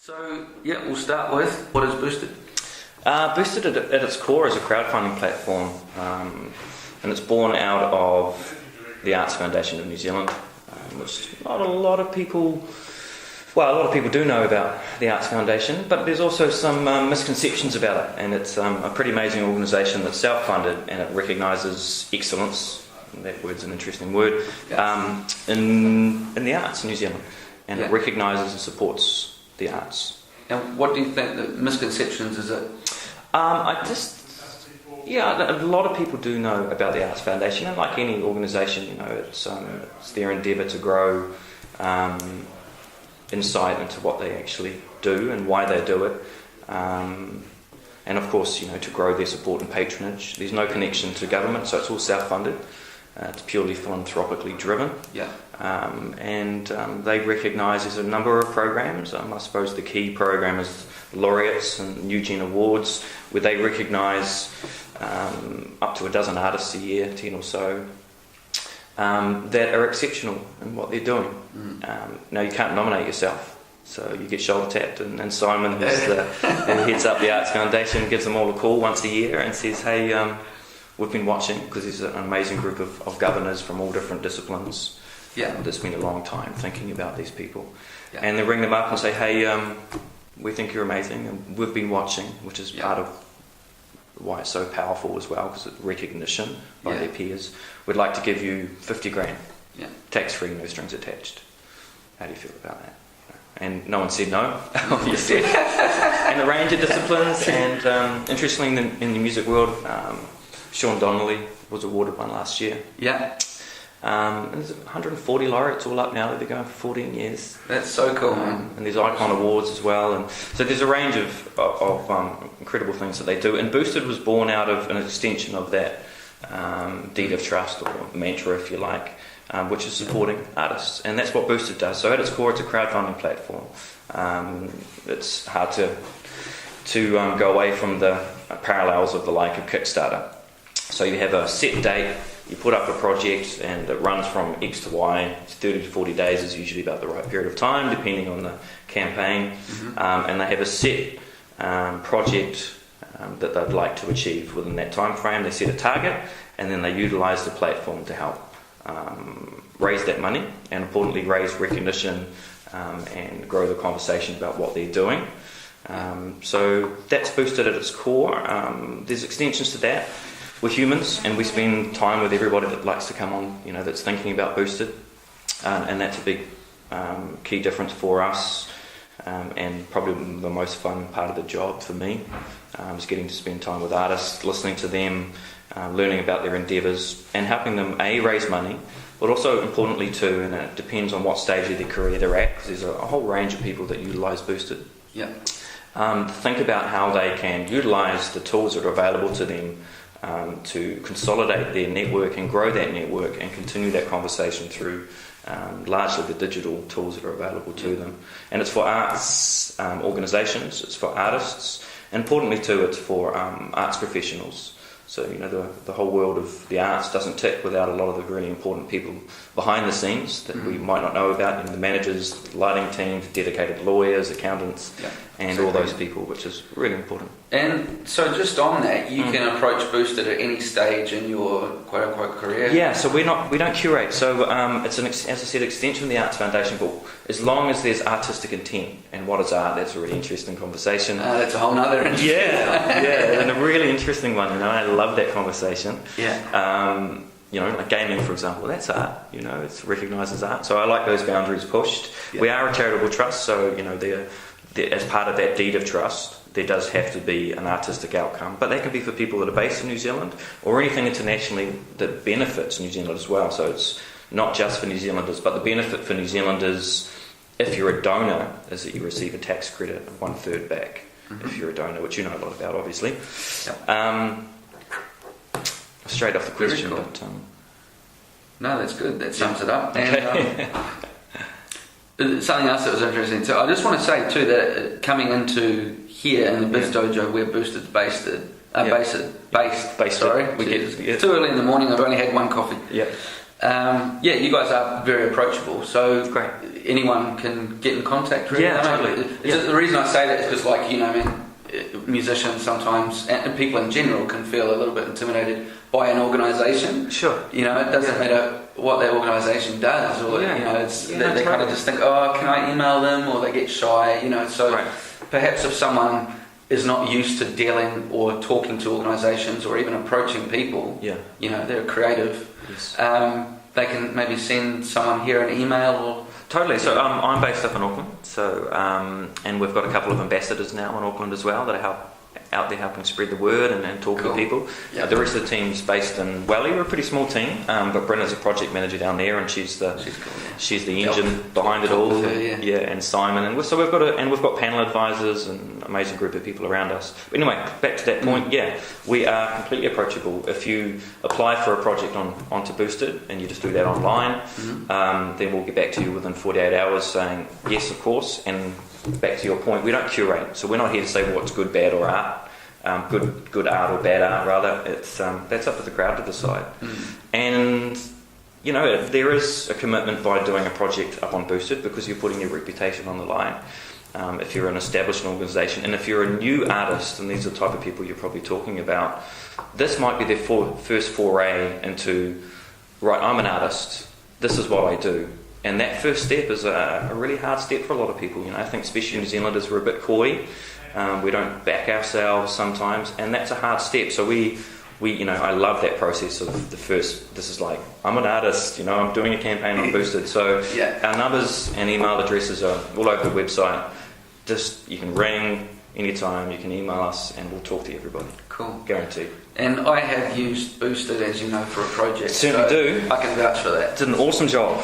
So, yeah, we'll start with what is Boosted? Boosted at its core is a crowdfunding platform, and it's born out of the Arts Foundation of New Zealand, which not a lot of people do know about the Arts Foundation, but there's also some misconceptions about it, and it's a pretty amazing organisation that's self-funded, and it recognises excellence, and that word's an interesting word, in the arts in New Zealand, and it recognises and supports the arts. And what do you think the misconceptions is it? A lot of people do know about the Arts Foundation, and like any organisation, it's their endeavour to grow insight into what they actually do and why they do it, and of course, to grow their support and patronage. There's no connection to government, so it's all self-funded. It's purely philanthropically driven. And they recognise there's a number of programs. I suppose the key program is Laureates and New Gen Awards, where they recognise up to a dozen artists a year, 10 or so, that are exceptional in what they're doing. Now, you can't nominate yourself, so you get shoulder tapped, and Simon, who heads up the Arts Foundation, gives them all a call once a year and says, hey, we've been watching, because there's an amazing group of governors from all different disciplines that spend a long time thinking about these people. And they ring them up and say, hey, we think you're amazing, and we've been watching, which is part of why it's so powerful as well, because it's recognition by their peers. We'd like to give you 50 grand, tax-free, no strings attached. How do you feel about that? And no one said no, obviously. And a range of disciplines, and interestingly in the music world, Sean Donnelly was awarded one last year. And there's 140 laureates all up now. They've been going for 14 years. That's so cool, man. And there's Icon Awards as well. And so there's a range of incredible things that they do. And Boosted was born out of an extension of that deed of trust, or mantra, if you like, which is supporting artists. And that's what Boosted does. So at its core, it's a crowdfunding platform. It's hard to go away from the parallels of the like of Kickstarter. So you have a set date, you put up a project, and it runs from X to Y. 30 to 40 days is usually about the right period of time, depending on the campaign. And they have a set project that they'd like to achieve within that time frame. They set a target, and then they utilise the platform to help raise that money, and importantly raise recognition and grow the conversation about what they're doing. So that's Boosted at its core. There's extensions to that. We're humans, and we spend time with everybody that likes to come on, that's thinking about Boosted, and that's a big key difference for us, and probably the most fun part of the job for me is getting to spend time with artists, listening to them, learning about their endeavours, and helping them raise money, but also importantly too, and it depends on what stage of their career they're at, because there's a whole range of people that utilise Boosted. Think about how they can utilise the tools that are available to them to consolidate their network and grow that network and continue that conversation through largely the digital tools that are available to them. And it's for arts organisations, it's for artists, and importantly too, it's for arts professionals. So, the whole world of the arts doesn't tick without a lot of the really important people behind the scenes that we might not know about, the managers, lighting teams, dedicated lawyers, accountants, and all those people, which is really important. And so just on that, you can approach Boosted at any stage in your quote-unquote career? Yeah, so we don't curate. So it's, as I said, extension of the Arts Foundation, but as long as there's artistic intent. And what is art? That's a really interesting conversation. That's a whole nother interesting and a really interesting one, I love that conversation. Like gaming, for example, that's art, it's recognised as art. So I like those boundaries pushed. We are a charitable trust, so, they're, as part of that deed of trust, there does have to be an artistic outcome, but that can be for people that are based in New Zealand, or anything internationally that benefits New Zealand as well. So it's not just for New Zealanders, but the benefit for New Zealanders, if you're a donor, is that you receive a tax credit of 1/3 back, if you're a donor, which you know a lot about, obviously. Straight off the question, cool. But no, that's good. That sums it up. And something else that was interesting too. I just want to say too that coming into here in the Biz Dojo, where Boosted's based. Sorry, it's too early in the morning. I've only had one coffee. Yeah, you guys are very approachable, so Great. anyone can get in contact. Really. Yeah, I mean, totally. The reason I say that is because, like, you know, I mean, musicians sometimes and people in general can feel a little bit intimidated by an organisation. Sure. You know, it doesn't matter what that organisation does, or Yeah. you know, it's Yeah, they kind totally. of just think, oh, can I email them, or they get shy. You know, so Right. perhaps if someone is not used to dealing or talking to organisations or even approaching people, Yeah. you know, they're creative. Yes. They can maybe send someone here an email or. Totally. So I'm based up in Auckland. So and we've got a couple of ambassadors now in Auckland as well that are out there helping spread the word and talking Cool. to people. Yeah. The rest of the team's based in Welly. We're a pretty small team, but Brenna's a project manager down there, and she's She's cool. Yeah. she's the Help. engine behind it Help all. with her, yeah. And Simon, and so we've got panel advisors and an amazing group of people around us. But anyway, back to that point. Yeah, we are completely approachable. If you apply for a project onto Boosted and you just do that online, then we'll get back to you within 48 hours saying yes, of course. And back to your point, we don't curate, so we're not here to say what's good, bad, or art. Good art or bad art, rather. It's that's up to the crowd to decide. And you know, there is a commitment by doing a project up on Boosted because you're putting your reputation on the line. If you're an established organisation, and if you're a new artist, and these are the type of people you're probably talking about, this might be their first foray into, right, I'm an artist, this is what I do. And that first step is a really hard step for a lot of people. You know, I think especially New Zealanders, we're a bit coy. We don't back ourselves sometimes, and that's a hard step. So we you know, I love that process of the first. This is like, I'm an artist, you know, I'm doing a campaign on Boosted. So Yeah. our numbers and email addresses are all over the website. Just, you can ring anytime, you can email us, and we'll talk to everybody. Cool. Guaranteed. And I have used Boosted, as you know, for a project. Certainly so do. I can vouch for that. Did an awesome job.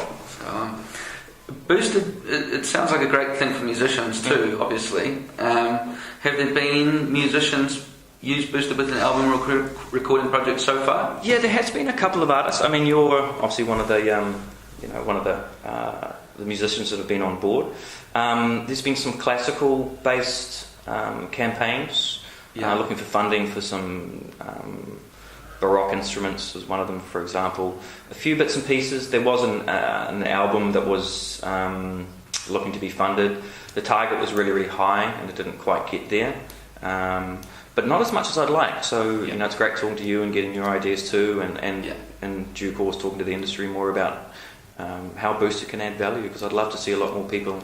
Boosted, it sounds like a great thing for musicians too, obviously. Have there been musicians use Boosted with an album recording project so far? Yeah, there has been a couple of artists. I mean, you're obviously one of the, one of the musicians that have been on board. There's been some classical-based campaigns, looking for funding for some Baroque instruments was one of them, for example. A few bits and pieces. There was an album that was looking to be funded. The target was really, really high, and it didn't quite get there. But not as much as I'd like. So, you know, it's great talking to you and getting your ideas too, and in due course talking to the industry more about how Boosted can add value, because I'd love to see a lot more people,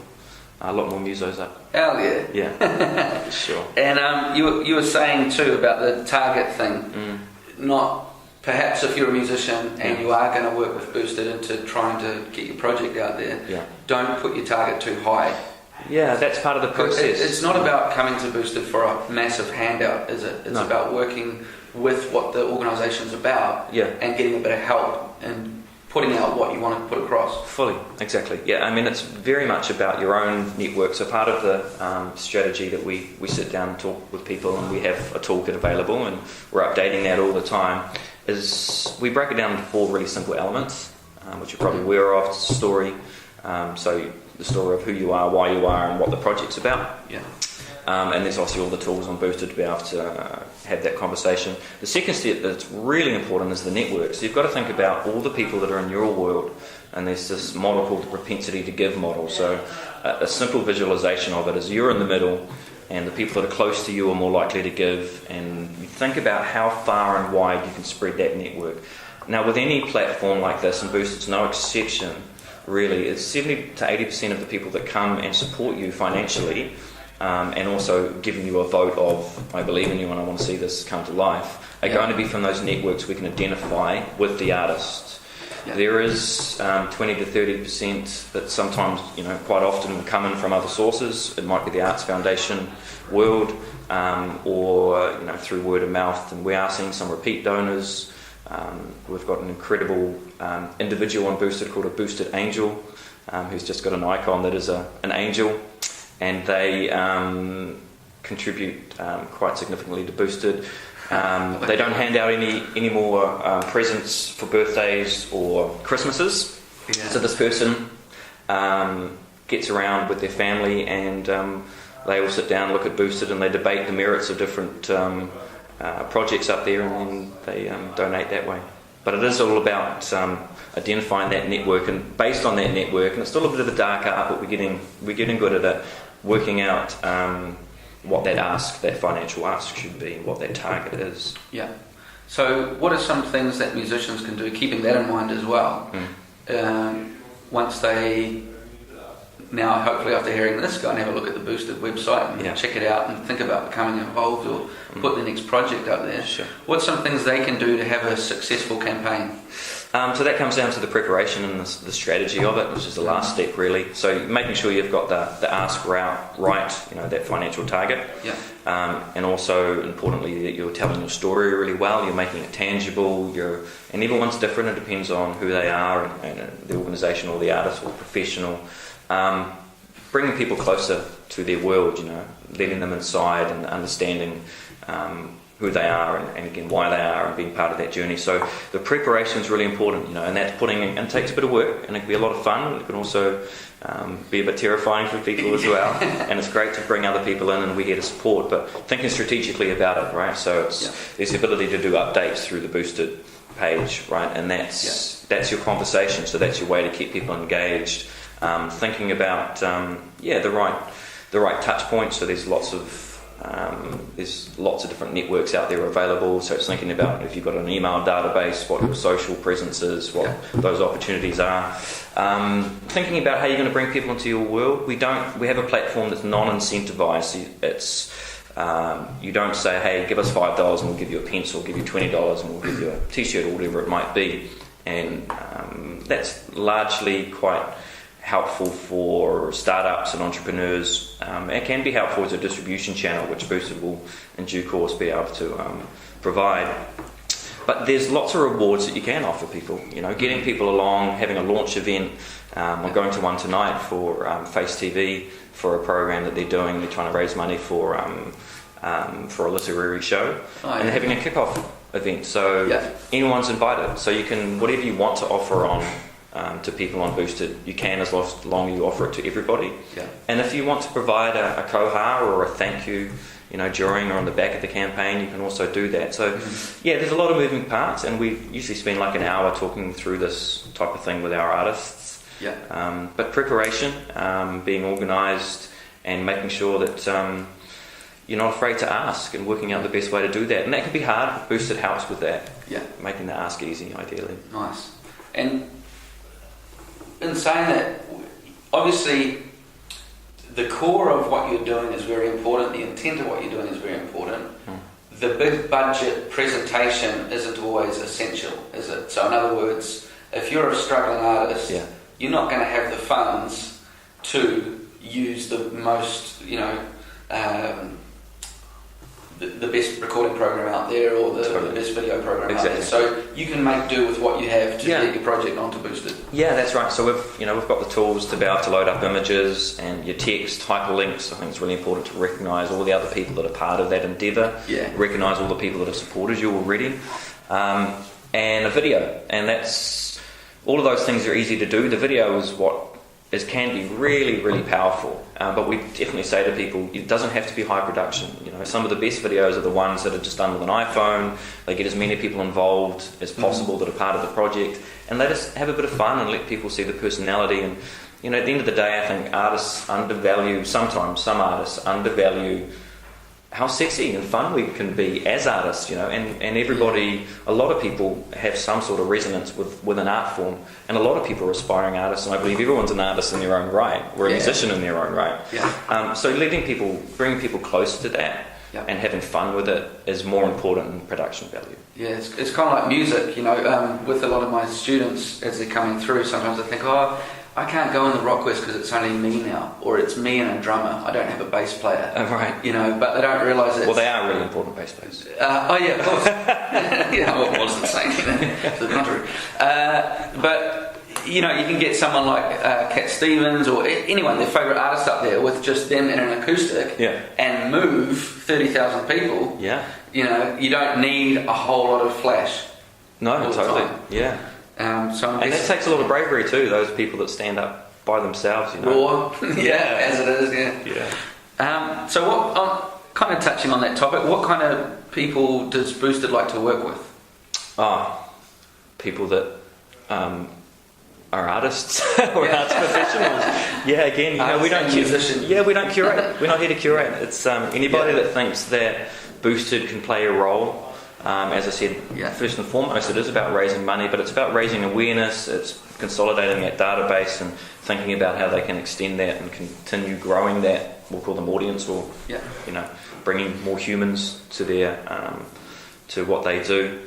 a lot more musos up. Hell yeah. Yeah, sure. And you were saying too about the target thing. Not perhaps if you're a musician and you are going to work with Boosted into trying to get your project out there, don't put your target too high. Yeah, that's part of the process. It's not about coming to Boosted for a massive handout, is it? It's about working with what the organisation's about and getting a bit of help and putting out what you want to put across. Fully, exactly. Yeah, I mean, it's very much about your own network. So part of the strategy that we sit down and talk with people, and we have a toolkit available, and we're updating that all the time, is we break it down into 4 really simple elements, which you're probably aware of. It's a story. So the story of who you are, why you are, and what the project's about. Yeah. And there's obviously all the tools on Boosted to be able to have that conversation. The second step that's really important is the network. So you've got to think about all the people that are in your world, and there's this model called the propensity to give model. So a simple visualization of it is you're in the middle, and the people that are close to you are more likely to give, and you think about how far and wide you can spread that network. Now, with any platform like this, and Boosted's no exception, really, it's 70 to 80% of the people that come and support you financially, and also giving you a vote of, I believe in you and I want to see this come to life, are going to be from those networks we can identify with the artist. Yeah. There is 20 to 30% that sometimes, you know, quite often will come in from other sources. It might be the Arts Foundation world, or, you know, through word of mouth, and we are seeing some repeat donors. We've got an incredible individual on Boosted called a Boosted Angel, who's just got an icon that is an angel, and they contribute quite significantly to Boosted. They don't hand out any more presents for birthdays or Christmases. Yeah. So this person gets around with their family, and they all sit down, look at Boosted, and they debate the merits of different projects up there, and then they donate that way. But it is all about identifying that network, and based on that network, and it's still a bit of a dark art, but we're getting good at it, working out what that financial ask should be, what that target is. Yeah. So what are some things that musicians can do, keeping that in mind as well, once they, now hopefully after hearing this, go and have a look at the Boosted website and check it out and think about becoming involved or put the next project up there. Sure. What's some things they can do to have a successful campaign? So that comes down to the preparation and the strategy of it, which is the last step really. So making sure you've got the ask route right, that financial target. Yeah. And also importantly that you're telling your story really well, you're making it tangible, and everyone's different, it depends on who they are and the organisation or the artist or the professional. Bringing people closer to their world, letting them inside and understanding who they are and again why they are and being part of that journey. So the preparation is really important, and that's and takes a bit of work, and it can be a lot of fun. It can also be a bit terrifying for people as well. And it's great to bring other people in and we get a support, but thinking strategically about it, right? So there's the ability to do updates through the Boosted page, right? And that's your conversation. So that's your way to keep people engaged. Thinking about the right touch points. So there's lots of different networks out there available. So it's thinking about if you've got an email database, what your social presence is, what those opportunities are. Thinking about how you're going to bring people into your world. We have a platform that's non-incentivized. It's you don't say, hey, give us $5 and we'll give you a pencil, give you $20 and we'll give you a t-shirt or whatever it might be. And that's largely quite helpful for startups and entrepreneurs. It can be helpful as a distribution channel, which Boosted will in due course be able to provide. But there's lots of rewards that you can offer people. Getting people along, having a launch event. I'm going to one tonight for Face TV for a program that they're doing. They're trying to raise money for a literary show, and having a kick-off event. So anyone's invited. So you can, whatever you want to offer on to people on Boosted, you can, as long as you offer it to everybody. Yeah. And if you want to provide a koha or a thank you, during or on the back of the campaign, you can also do that. So, there's a lot of moving parts, and we usually spend like an hour talking through this type of thing with our artists. Yeah. But preparation, being organised, and making sure that you're not afraid to ask, and working out the best way to do that. And that can be hard. Boosted helps with that. Yeah. Making the ask easy, ideally. Nice. And in saying that, obviously the core of what you're doing is very important, the intent of what you're doing is very important. The big budget presentation isn't always essential, is it? So in other words, if you're a struggling artist, you're not going to have the funds to use the most, the best recording program out there, or the best video program out there. So you can make do with what you have to get your project onto Boosted. Yeah, that's right. So we've got the tools to be able to load up images and your text, hyperlinks. I think it's really important to recognise all the other people that are part of that endeavour. Yeah. Recognise all the people that have supported you already, and a video. And that's all of those things are easy to do. The video is can be really, really powerful. But we definitely say to people, it doesn't have to be high production. Some of the best videos are the ones that are just done with an iPhone. They get as many people involved as possible that are part of the project, and let us have a bit of fun and let people see the personality. And at the end of the day, I think some artists undervalue how sexy and fun we can be as artists, and everybody, a lot of people have some sort of resonance with an art form, and a lot of people are aspiring artists, and I believe everyone's an artist in their own right, or a musician in their own right. Yeah. So bringing people close to that and having fun with it is more important than production value. Yeah, it's kind of like music, with a lot of my students as they're coming through, sometimes I think, I can't go in the Rock West because it's only me now, or it's me and a drummer. I don't have a bass player. Oh, right. But they don't realise it. Well, they are really important bass players. Of course. I wasn't saying that to the contrary. But you can get someone like Cat Stevens or anyone, their favourite artist up there, with just them in an acoustic and move 30,000 people. Yeah. You don't need a whole lot of flash. No, totally. Yeah. And that takes a lot of bravery too, those people that stand up by themselves, Raw, as it is, yeah. So I'm kind of touching on that topic. What kind of people does Boosted like to work with? people that are artists or arts professionals. Yeah, again, we don't we don't curate. We're not here to curate. It's anybody that thinks that Boosted can play a role. As I said, first and foremost, it is about raising money, but it's about raising awareness. It's consolidating that database and thinking about how they can extend that and continue growing that. We'll call them audience, or bringing more humans to their to what they do.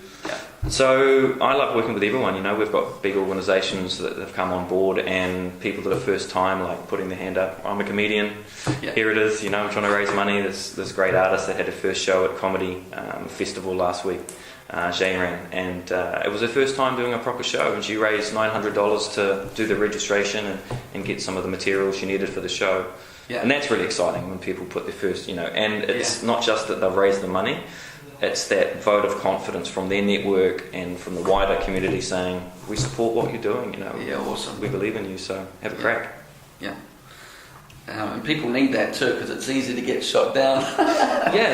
So I love working with everyone. We've got big organisations that have come on board, and people that are first time, like putting their hand up. I'm a comedian. Here it is. I'm trying to raise money. This great artist that had her first show at Comedy Festival last week, Jane ran, and it was her first time doing a proper show, and she raised $900 to do the registration and get some of the material she needed for the show. And that's really exciting when people put their first, and it's not just that they've raised the money. It's that vote of confidence from their network and from the wider community saying, we support what you're doing, awesome. We believe in you, so have a crack. And people need that too, because it's easy to get shot down.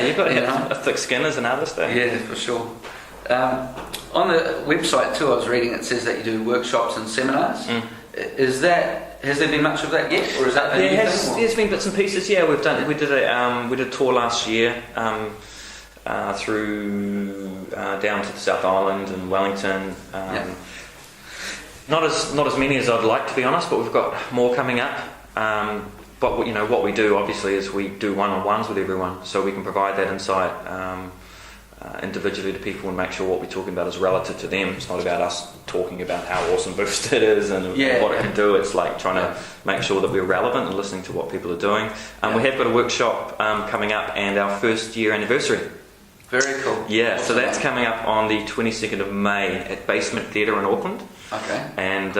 You've got to have a thick skin as an artist. Yeah, for sure. On the website too, I was reading, it says that you do workshops and seminars. Has there been much of that yet, or is that there's been bits and pieces. We did a tour last year. Through down to the South Island and Wellington. Not as many as I'd like, to be honest, but we've got more coming up. But what we do obviously is we do one-on-ones with everyone, so we can provide that insight individually to people and make sure what we're talking about is relative to them. It's not about us talking about how awesome Boosted is and what it can do. It's like trying to make sure that we're relevant and listening to what people are doing. We have got a workshop coming up, and our first year anniversary. Very cool. So that's coming up on the 22nd of May at Basement Theatre in Auckland. Okay. And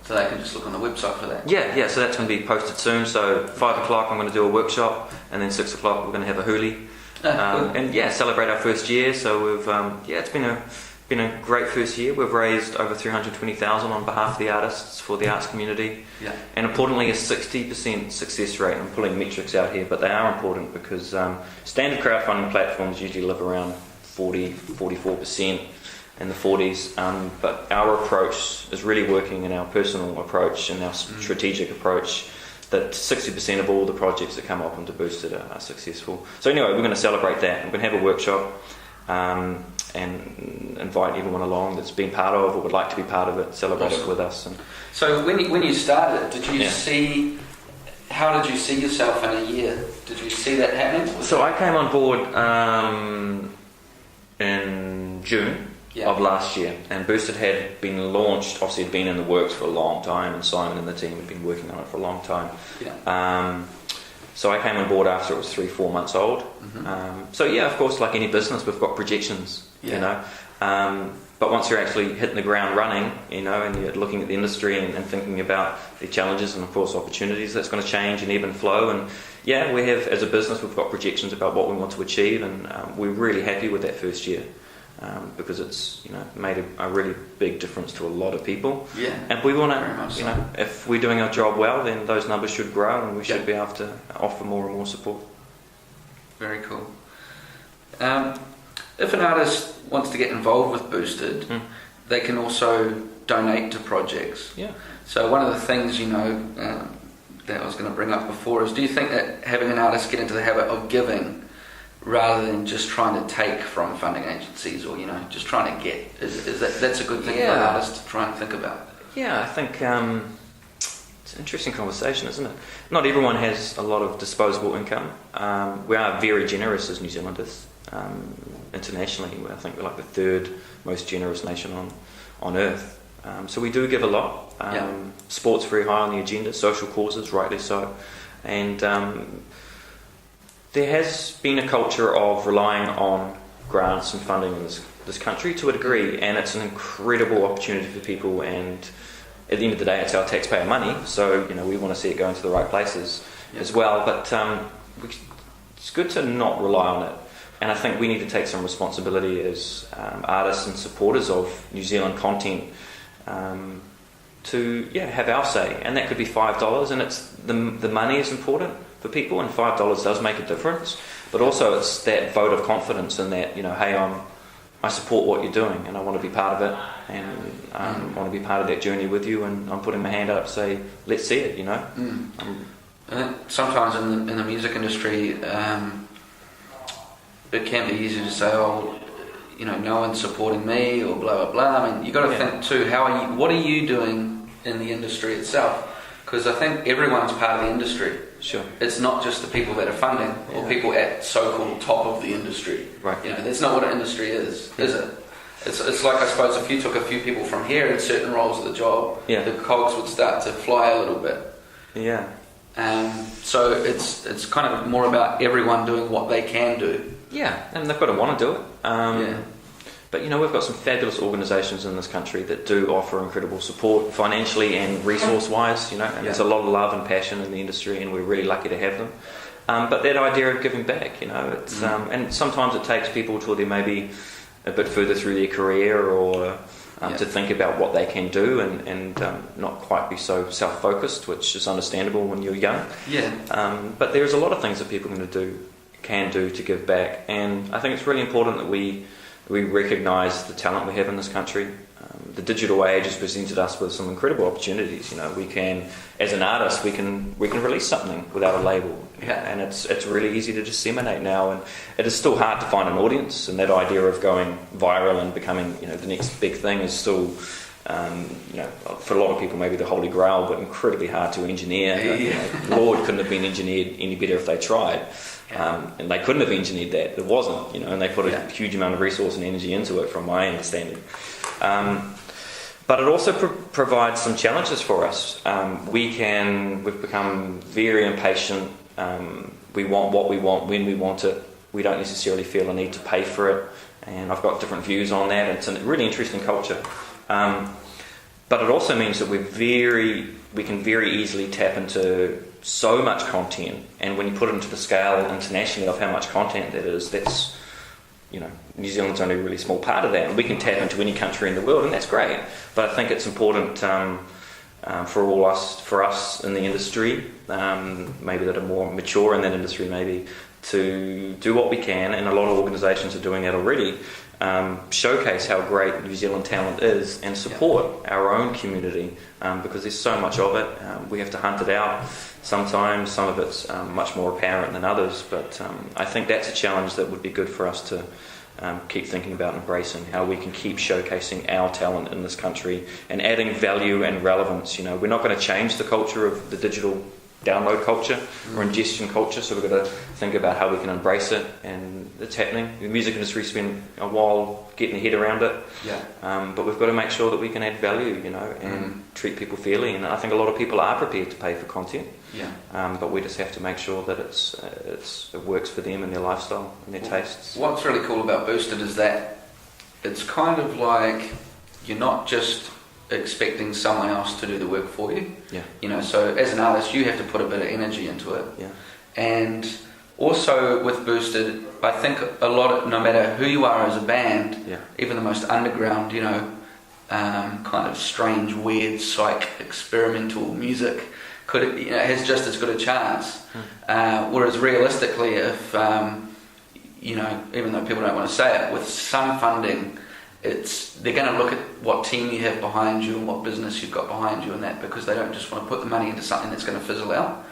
so they can just look on the website for that. So that's going to be posted soon. So 5 o'clock I'm going to do a workshop, and then 6 o'clock we're going to have a hoolie. Cool. And celebrate our first year. So we've it's been a great first year. We've raised over $320,000 on behalf of the artists for the arts community. And importantly, a 60% success rate. I'm pulling metrics out here, but they are important because standard crowdfunding platforms usually live around 44% in the 40s. But our approach is really working in our personal approach and our strategic approach, that 60% of all the projects that come up onto Boosted are successful. So anyway, we're going to celebrate that. We're going to have a workshop and invite everyone along that's been part of or would like to be part of it, celebrate it with us. So when you started, did you see, how did you see yourself in a year? Did you see that happening? So I came on board in June of last year, and Boosted had been launched, obviously had been in the works for a long time, and Simon and the team had been working on it for a long time. So I came on board after it was 3-4 months old. Of course, like any business, we've got projections, but once you're actually hitting the ground running, and you're looking at the industry and thinking about the challenges and of course opportunities, that's going to change and ebb and flow. And we have, as a business, we've got projections about what we want to achieve, and we're really happy with that first year. Because it's made a really big difference to a lot of people, and we want to, if we're doing our job well, then those numbers should grow, and we should be able to offer more and more support. Very cool. If an artist wants to get involved with Boosted, they can also donate to projects. So one of the things that I was going to bring up before is, do you think that having an artist get into the habit of giving rather than just trying to take from funding agencies, or just trying to get, is that's a good thing for an artist to try and think about? I think it's an interesting conversation, isn't it? Not everyone has a lot of disposable income. We are very generous as New Zealanders. Internationally, I think we're like the third most generous nation on earth. So we do give a lot. Sport's very high on the agenda, social causes, rightly so, and there has been a culture of relying on grants and funding in this country to a degree, and it's an incredible opportunity for people, and at the end of the day it's our taxpayer money, so we want to see it going to the right places as well, but it's good to not rely on it, and I think we need to take some responsibility as artists and supporters of New Zealand content to have our say, and that could be $5, and it's the money is important for people, and $5 does make a difference, but also it's that vote of confidence and that hey, I support what you're doing and I want to be part of it, and want to be part of that journey with you, and I'm putting my hand up to say, let's see it, you know. I think sometimes in the music industry, it can be easy to say, oh, you know, no one's supporting me, or blah blah blah. I mean, you got to think too. What are you doing in the industry itself? Because I think everyone's part of the industry. Sure. It's not just the people that are funding or people at so-called top of the industry. Right. You know, that's not what an industry is it? It's like, I suppose, if you took a few people from here in certain roles of the job, the cogs would start to fly a little bit. Yeah. So it's kind of more about everyone doing what they can do. Yeah, and they've got to want to do it. But you know, we've got some fabulous organisations in this country that do offer incredible support financially and resource-wise, you know, and there's a lot of love and passion in the industry, and we're really lucky to have them. But that idea of giving back, you know, it's and sometimes it takes people till they're maybe a bit further through their career, or to think about what they can do, and not quite be so self-focused, which is understandable when you're young. But there's a lot of things that people can do to give back, and I think it's really important that we recognise the talent we have in this country. The digital age has presented us with some incredible opportunities. You know, we can, as an artist, we can release something without a label, and it's really easy to disseminate now. And it is still hard to find an audience, and that idea of going viral and becoming, you know, the next big thing is still, you know, for a lot of people maybe the holy grail, but incredibly hard to engineer. You know, Lord couldn't have been engineered any better if they tried. And they couldn't have engineered that. It wasn't, you know, and they put a huge amount of resource and energy into it, from my understanding. But it also provides some challenges for us. We've become very impatient. We want what we want when we want it. We don't necessarily feel a need to pay for it. And I've got different views on that. It's a really interesting culture. But it also means that we can very easily tap into so much content, and when you put it into the scale internationally of how much content that is, that's, you know, New Zealand's only a really small part of that, and we can tap into any country in the world, and that's great. But I think it's important for us in the industry, maybe that are more mature in that industry, maybe to do what we can, and a lot of organisations are doing that already. Showcase how great New Zealand talent is, and support our own community, because there's so much of it. We have to hunt it out. Sometimes some of it's much more apparent than others, but I think that's a challenge that would be good for us to keep thinking about, embracing how we can keep showcasing our talent in this country and adding value and relevance. You know, we're not going to change the culture of the digital download culture or ingestion culture, so we've got to think about how we can embrace it, and it's happening. The music industry's spent a while getting a head around it, but we've got to make sure that we can add value, you know, and treat people fairly, and I think a lot of people are prepared to pay for content, but we just have to make sure that it works for them and their lifestyle and their tastes. What's really cool about Boosted is that it's kind of like you're not just expecting someone else to do the work for you. You know, so as an artist you have to put a bit of energy into it. And also with Boosted, I think a lot of, no matter who you are as a band, even the most underground, you know, kind of strange, weird, psych, experimental music has just as good a chance. Whereas realistically, if you know, even though people don't want to say it, with some funding, they're going to look at what team you have behind you and what business you've got behind you, and that, because they don't just want to put the money into something that's going to fizzle out,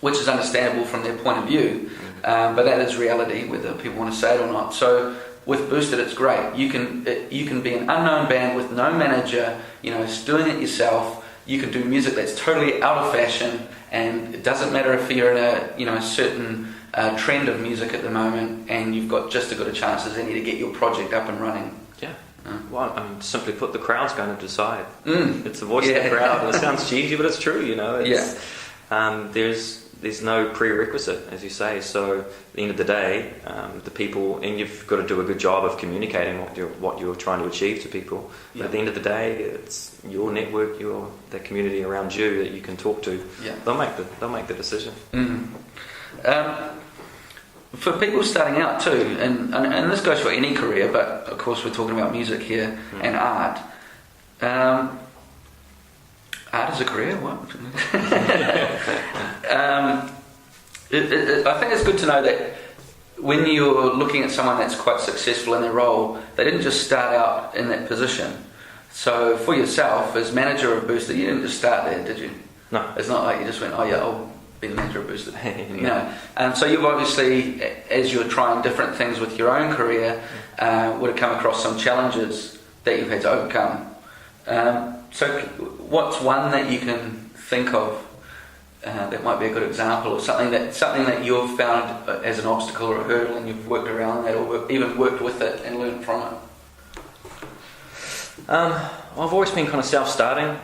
which is understandable from their point of view, but that is reality, whether people want to say it or not. So with Boosted, it's great. You can be an unknown band with no manager, you know, doing it yourself. You can do music that's totally out of fashion, and it doesn't matter if you're in a, you know, certain trend of music at the moment, and you've got just as good a chance as any to get your project up and running. Well, I mean, simply put, the crowd's going to decide. It's the voice of the crowd. It sounds cheesy, but it's true, you know. There's no prerequisite, as you say. So at the end of the day, the people, and you've got to do a good job of communicating what you're trying to achieve to people. But at the end of the day, it's your network, the community around you that you can talk to. They'll make the decision. For people starting out too, and this goes for any career, but of course we're talking about music here and art. Art is a career? What? I think it's good to know that when you're looking at someone that's quite successful in their role, they didn't just start out in that position. So for yourself, as manager of Boosted, you didn't just start there, did you? No. It's not like you just went, oh yeah, I'll be the manager of Boosted. No. You know? So you've obviously, as you're trying different things with your own career, would have come across some challenges that you've had to overcome. So what's one that you can think of that might be a good example of something that you've found as an obstacle or a hurdle, and you've worked around that, or even worked with it and learned from it? I've always been kind of self-starting.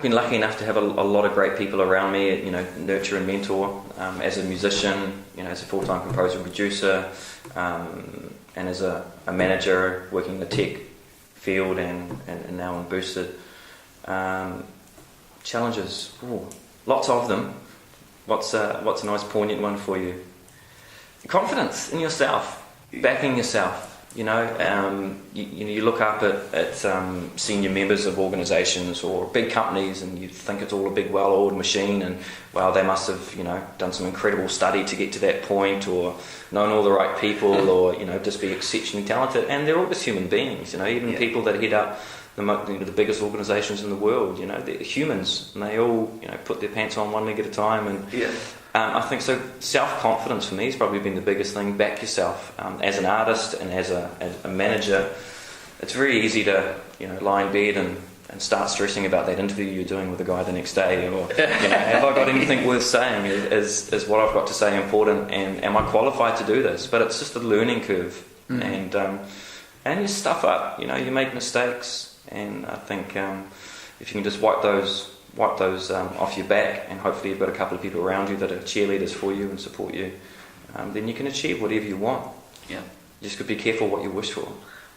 Been lucky enough to have a lot of great people around me, you know, nurture and mentor. As a musician, you know, as a full-time composer and producer, and as a manager working in the tech field and now in Boosted. Challenges, lots of them. What's a nice poignant one for you? Confidence in yourself, backing yourself. You know, you look up at senior members of organisations or big companies, and you think it's all a big well-oiled machine, and wow, they must have, you know, done some incredible study to get to that point, or known all the right people, or, you know, just be exceptionally talented. And they're all just human beings. You know, even people that head up the biggest organisations in the world, you know, they're humans, and they all, you know, put their pants on one leg at a time. And I think so. Self-confidence for me has probably been the biggest thing. Back yourself. As an artist and as a manager, it's very easy to, you know, lie in bed and start stressing about that interview you're doing with the guy the next day, or, you know, have I got anything worth saying? Is what I've got to say important, and am I qualified to do this? But it's just a learning curve, and you stuff up. You know, you make mistakes. And I think if you can just wipe those off your back, and hopefully you've got a couple of people around you that are cheerleaders for you and support you, then you can achieve whatever you want. Yeah. You just got to be careful what you wish for.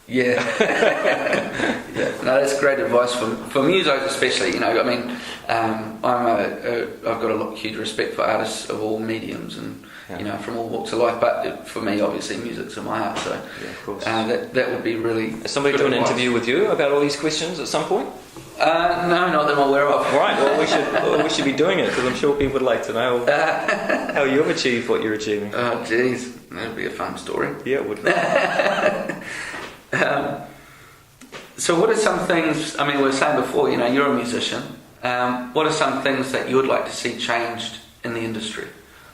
Yeah. No, that's great advice for musos especially. You know, I mean, I've got a huge respect for artists of all mediums and you know, from all walks of life. But for me, obviously, music's in my heart. So yeah, of course. That would be really. Is somebody doing an interview with you about all these questions at some point? No, not that I'm aware of. Right. Well, we should be doing it, because I'm sure people would like to know how you've achieved what you're achieving. Oh, geez, that'd be a fun story. Yeah, it would. So what are some things, I mean, we were saying before, you know, you're a musician. What are some things that you would like to see changed in the industry?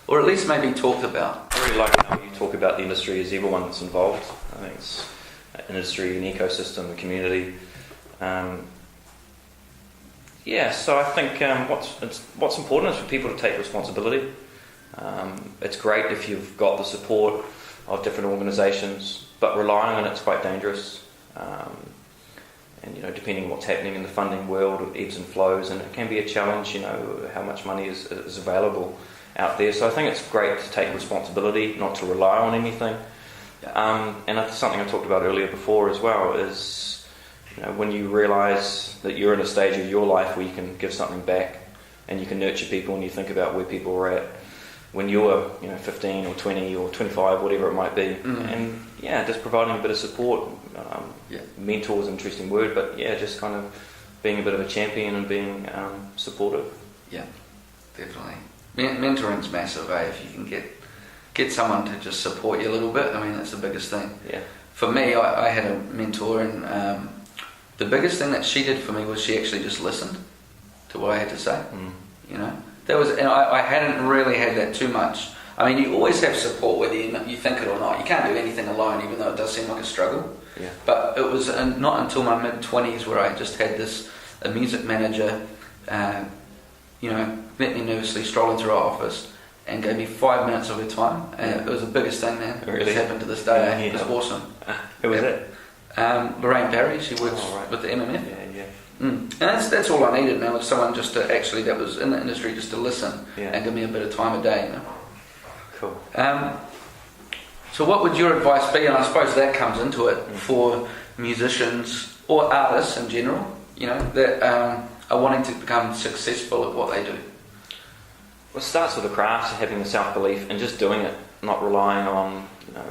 Or at least maybe talked about? I really like how you talk about the industry as everyone that's involved. I think it's an industry, an ecosystem, a community. So I think what's important is for people to take responsibility. It's great if you've got the support of different organisations, but relying on it's quite dangerous. And, you know, depending on what's happening in the funding world, it ebbs and flows, and it can be a challenge, you know, how much money is available out there. So I think it's great to take responsibility, not to rely on anything. And that's something I talked about earlier before as well, is, you know, when you realise that you're in a stage of your life where you can give something back and you can nurture people, and you think about where people are at when you're, you know, 15 or 20 or 25, whatever it might be. And just providing a bit of support. Mentor is an interesting word, but just kind of being a bit of a champion and being supportive. Yeah, definitely. Mentoring's massive, if you can get someone to just support you a little bit. I mean, that's the biggest thing. Yeah. For me, I had a mentor, and the biggest thing that she did for me was she actually just listened to what I had to say. You know, that was, and I hadn't really had that too much. I mean, you always have support whether you think it or not. You can't do anything alone, even though it does seem like a struggle. Yeah. But it was not until my mid-20s where I just had a music manager, you know, met me nervously stroll into her office and gave me 5 minutes of her time. And it was the biggest thing, man. Really? It's happened to this day. It was awesome. Who was it? Lorraine Barry. She works with the MMF. And that's all I needed, man, was someone just to actually, that was in the industry, just to listen and give me a bit of time a day, you know. Cool. So what would your advice be, and I suppose that comes into it, for musicians or artists in general, you know, that are wanting to become successful at what they do? Well, it starts with the craft, having the self-belief and just doing it, not relying on, you know,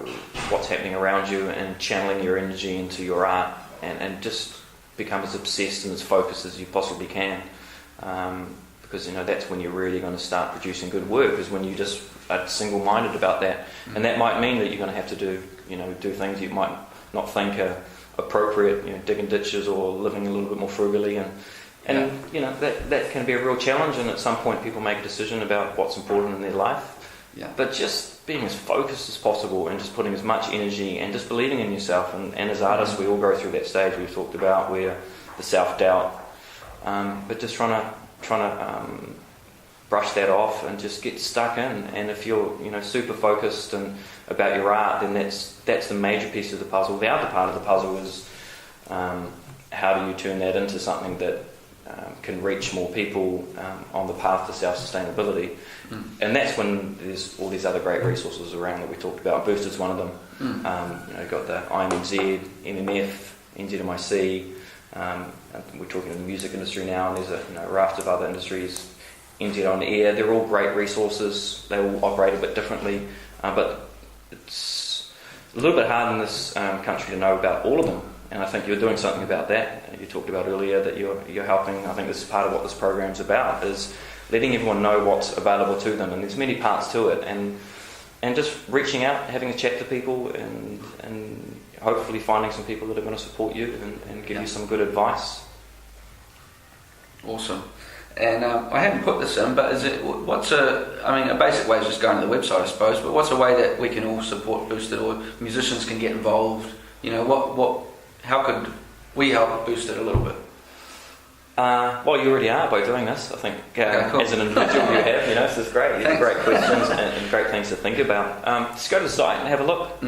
what's happening around you, and channeling your energy into your art, and just become as obsessed and as focused as you possibly can. because that's when you're really going to start producing good work, is when you just are single-minded about that. And that might mean that you're going to have to do things you might not think are appropriate, digging ditches or living a little bit more frugally, and that can be a real challenge, and at some point people make a decision about what's important in their life. But just being as focused as possible and just putting as much energy and just believing in yourself, and as artists we all go through that stage we've talked about, where the self-doubt, but just trying to brush that off and just get stuck in. And if you're super focused and about your art, then that's the major piece of the puzzle. The other part of the puzzle is how do you turn that into something that can reach more people on the path to self-sustainability. And that's when there's all these other great resources around that we talked about. Boosted's one of them. You've got the IMNZ, MMF, NZMIC. We're talking in the music industry now, and there's a raft of other industries. NZ On Air, they're all great resources. They all operate a bit differently, but it's a little bit hard in this country to know about all of them. And I think you're doing something about that. You talked about earlier that you're helping. I think this is part of what this program's about, is letting everyone know what's available to them. And there's many parts to it, and just reaching out, having a chat to people, and hopefully finding some people that are going to support you and give you some good advice. Awesome. And I haven't put this in, but a basic way is just going to the website, I suppose, but what's a way that we can all support Boosted, or musicians can get involved? How could we help Boosted a little bit? Well, you already are by doing this, I think. Cool. As an individual you have, this is great. These are great questions and great things to think about. Just go to the site and have a look.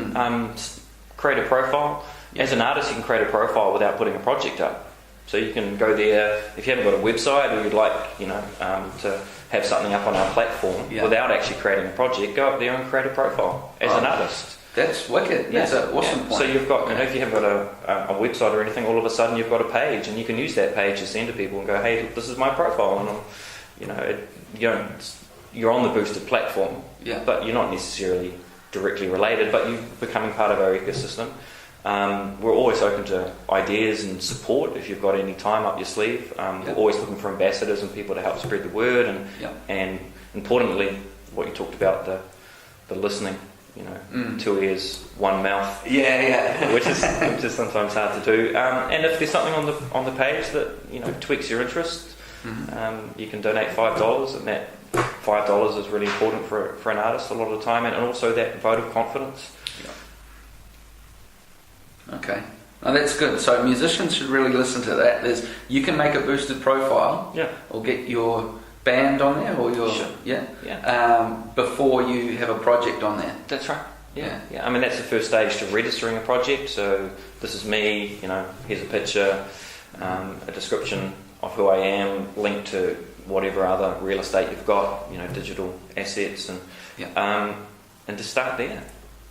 Create a profile. As an artist, you can create a profile without putting a project up. So you can go there, if you haven't got a website, or you'd like to have something up on our platform without actually creating a project, go up there and create a profile as an artist. That's wicked. That's an awesome point. So you've got, if you haven't got a website or anything, all of a sudden you've got a page, and you can use that page to send to people and go, hey, this is my profile, and you're on the Boosted platform, but you're not necessarily directly related, but you're becoming part of our ecosystem. We're always open to ideas and support if you've got any time up your sleeve. We're always looking for ambassadors and people to help spread the word, and importantly, what you talked about, the listening. 2 ears, 1 mouth. Which is sometimes hard to do. And if there's something on the page that tweaks your interest, you can donate $5, and that $5 is really important for an artist a lot of the time, and also that vote of confidence. Okay. Oh, that's good. So musicians should really listen to that. You can make a Boosted profile, or get your band on there, or your before you have a project on there. That's right. Yeah. I mean, that's the first stage to registering a project. So this is me. Here's a picture, a description of who I am, linked to whatever other real estate you've got, digital assets, and to start there.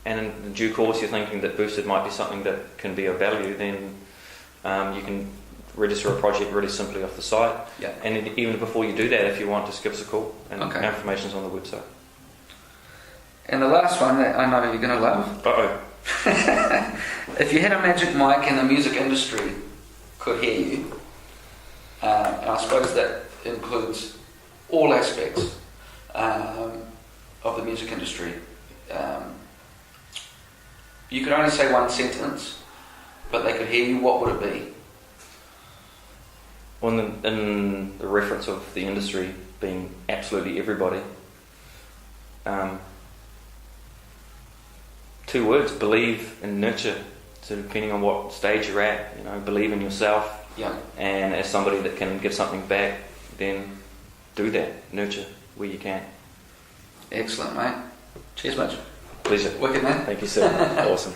And in due course, you're thinking that Boosted might be something that can be of value, then you can register a project really simply off the site. And even before you do that, if you want, just give us a call, and our information's on the website. And the last one that I know you're going to love. If you had a magic mic and the music industry could hear you, and I suppose that includes all aspects of the music industry, you could only say one sentence, but they could hear you, what would it be? Well, in the reference of the industry being absolutely everybody, 2 words: believe and nurture. So depending on what stage you're at, believe in yourself. And as somebody that can give something back, then do that. Nurture where you can. Excellent, mate. Cheers, much. Pleasure. Wicked, man. Thank you, sir. Awesome.